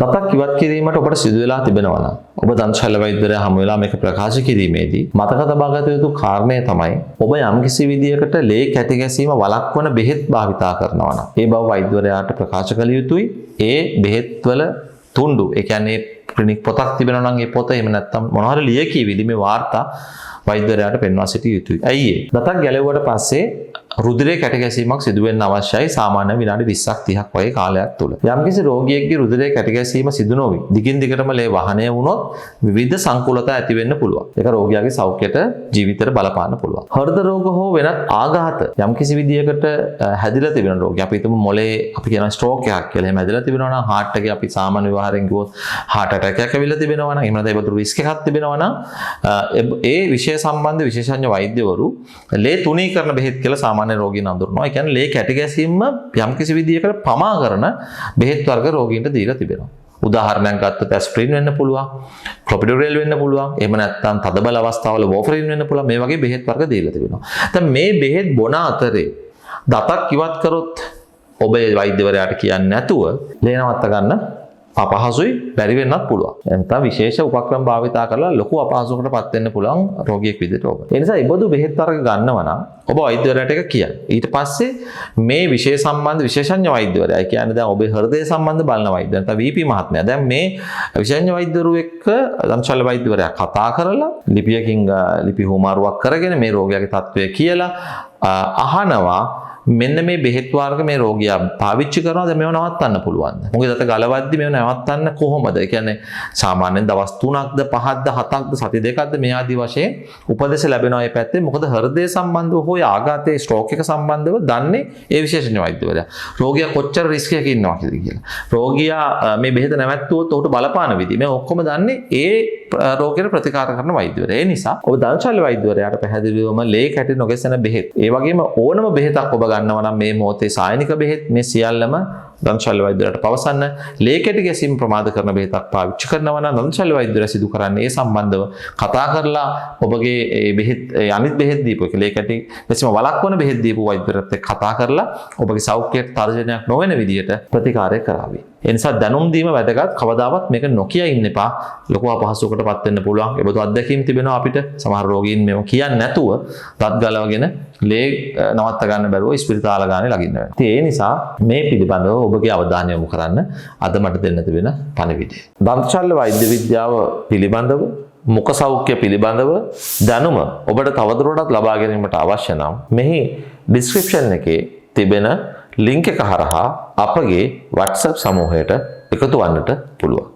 දතක් ඉවත් කිරීමට ඔබට සිදු වෙලා තිබෙනවා නම් ඔබ දන්ත ශල්‍ය වෛද්‍යවරයා හමු වෙලා මේක ප්‍රකාශ කිරීමේදී මතක තබා ගත යුතු කාරණය තමයි ඔබ යම්කිසි විදියකට ලේ කැටි ගැසීම වළක්වන බෙහෙත් භාවිතා කරනවා නම් ඒ බව වෛද්‍යවරයාට ප්‍රකාශ කළ යුතුයි. ඒ බෙහෙත්වල තුණ්ඩු ඒ කියන්නේ ක්ලිනික් පොතක් තිබෙනවා නම් ඒ පොත එහෙම නැත්නම් මොනවා හරි ලියකියවිලි මේ වාර්තා වෛද්‍යවරයාට පෙන්වා සිටිය යුතුයි. ඇයි ඒ? දතක් ගැලෙව්වට පස්සේ රුධිරයේ කැට ගැසීමක් සිදු වෙන්න අවශ්‍යයි සාමාන්‍ය විනාඩි 20ක් 30ක් වගේ කාලයක් තුල. යම්කිසි රෝගියෙක්ගේ රුධිරයේ කැට ගැසීම සිදු නොවි දිගින් දිගටම ලේ වහනය වුණොත් විවිධ සංකූලතා ඇති වෙන්න පුළුවන්. ඒක රෝගියාගේ සෞඛ්‍යයට ජීවිතයට බලපාන්න පුළුවන්. හෘද රෝග හෝ වෙනත් ආඝාත යම්කිසි විදියකට හැදිලා තිබෙන රෝගිය අපි හිතමු මොලේ අපි කියන ස්ට්‍රෝක් එකක් කියලා එහෙම හැදිලා තිබෙනවා නම් heart එකේ අපි සාමාන්‍ය ව්‍යවහාරයෙන් කිව්වොත් heart attack එකක් ඇවිල්ලා තිබෙනවා නම් එහෙම නැත්නම් ඒබඳු රිස්ක් එකක් තිබෙනවා නම් ඒ විෂය සම්බන්ධ විශේෂඥ වෛද්‍යවරු ලේ තුනීකරණ බෙහෙත් කියලා සාමාන්‍ය රෝගීන් අඳුරනවා. ඒ කියන්නේ ලේ කැටි ගැසීම යම්කිසි විදියකට පමා කරන බෙහෙත් වර්ග රෝගීන්ට දීලා තිබෙනවා. උදාහරණයක් ගත්තොත් ඇස්ප්‍රින් වෙන්න පුළුවන්, ක්ලොපිඩෝග්‍රෙල් වෙන්න පුළුවන්, එහෙම නැත්නම් තදබල අවස්ථාවල වෝෆරින් වෙන්න පුළුවන්. මේ වගේ බෙහෙත් වර්ග දීලා තිබෙනවා. දැන් මේ බෙහෙත් බොන අතරේ දතක් ඉවත් කරොත් ඔබ වෛද්‍යවරයාට කියන්නේ නැතුව ලේ නවත්ත ගන්න අපහසුයි, බැරි වෙන්නත් පුළුවන්. එතන විශේෂ උපක්‍රම භාවිතා කරලා ලොකු අපහසුකටපත් වෙන්න පුළුවන් රෝගියෙක් විදිහට ඔබ. ඒ නිසා ඉබඳු බෙහෙත් වර්ග ගන්නවා නම් ඔබ වෛද්‍යවරයාට එක කියන්න. ඊට පස්සේ මේ විෂය සම්බන්ධ විශේෂඥ වෛද්‍යවරයා, ඒ කියන්නේ දැන් ඔබේ හෘදය සම්බන්ධ බලන වෛද්‍ය නැත්නම් VP මහත්මයා දැන් මේ විශේෂඥ වෛද්‍යවරු එක්ක දන්ත ශල්‍ය වෛද්‍යවරයා කතා කරලා ලිපියකින් ලිපි හුමාරුවක් කරගෙන මේ රෝගියාගේ තත්ත්වය කියලා අහනවා. මෙන්න මේ බෙහෙත් වර්ග මේ රෝගියා පාවිච්චි කරනවා දැන් මේව නවත්තන්න පුළුවන්ද? මොකද දත ගලවද්දි මේව නවත්තන්න කොහොමද? ඒ කියන්නේ සාමාන්‍යයෙන් දවස් 3ක්ද 5ක්ද 7ක්ද සති දෙකක්ද මේ ආදී වශයෙන් උපදෙස් ලැබෙනවා මේ පැත්තේ. මොකද හෘදය සම්බන්ධව හෝ ආඝාතයේ ස්ට්‍රෝක් එක සම්බන්ධව දන්නේ ඒ විශේෂඥ වෛද්‍යවරයා. රෝගියා කොච්චර රිස්ක් එකක ඉන්නවා කියලා. රෝගියා මේ බෙහෙත නැවැත්තුවොත් ඔහුට බලපාන විදිහ මේ ඔක්කොම දන්නේ ඒ රෝගයට ප්‍රතිකාර කරන වෛද්‍යවරයා. ඒ නිසා ඔබ දන්ත ශල්‍ය වෛද්‍යවරයාට පැහැදිලිවම ලේ කැටි නොගැසෙන බෙහෙත් ඒ වගේම ඕනම බෙහෙතක් ඔබ ගන්නවා නම් මේ මොහොතේ සායනික බෙහෙත් මේ සියල්ලම දන්ත ශල්‍ය වෛද්‍යවරයාට පවසන්න. ලේ කැටි ගැසීම ප්‍රමාද කරන බෙහෙතක් පාවිච්චි කරනවා නම් දන්ත ශල්‍ය වෛද්‍යවරයා සිදු කරන්නේ ඒ සම්බන්ධව කතා කරලා ඔබගේ ඒ බෙහෙත් අනිත් බෙහෙත් දීපු එක ලේ කැටි ගැසීම වළක්වන බෙහෙත් දීපු වෛද්‍යවරයාත් එක්ක කතා කරලා ඔබගේ සෞඛ්‍යයට තර්ජනයක් නොවන විදියට ප්‍රතිකාරය කරાવી. ඒ නිසා දැනුම් දීම වැදගත්. කවදාවත් මේක නොකිය ඉන්න එපා. ලොකු අපහසුයකටපත් වෙන්න පුළුවන්. ඒබඳු අත්දැකීම් තිබෙනවා අපිට. සමහර රෝගීන් මේව කියන්නේ නැතුව දත් ගලවගෙන ලේ නවත්ත ගන්න බැරුව ස්පිරිතාල ගානේ ලගින්න වෙනවා. ඉතින් ඒ නිසා මේ පිළිබඳව ඔබගේ අවධානය යොමු කරන්න අද මට දෙන්න තිබෙන පණිවිඩය. දන්ත ශල්‍ය වෛද්‍ය විද්‍යාව පිළිබඳව මුඛ සෞඛ්‍ය පිළිබඳව දැනුම ඔබට තවදුරටත් ලබා ගැනීමට අවශ්‍ය නම් මෙහි ඩිස්ක්‍රිප්ෂන් එකේ තිබෙන ලින්ක් එක හරහා අපගේ WhatsApp සමූහයට එකතු වන්නට පුළුවන්.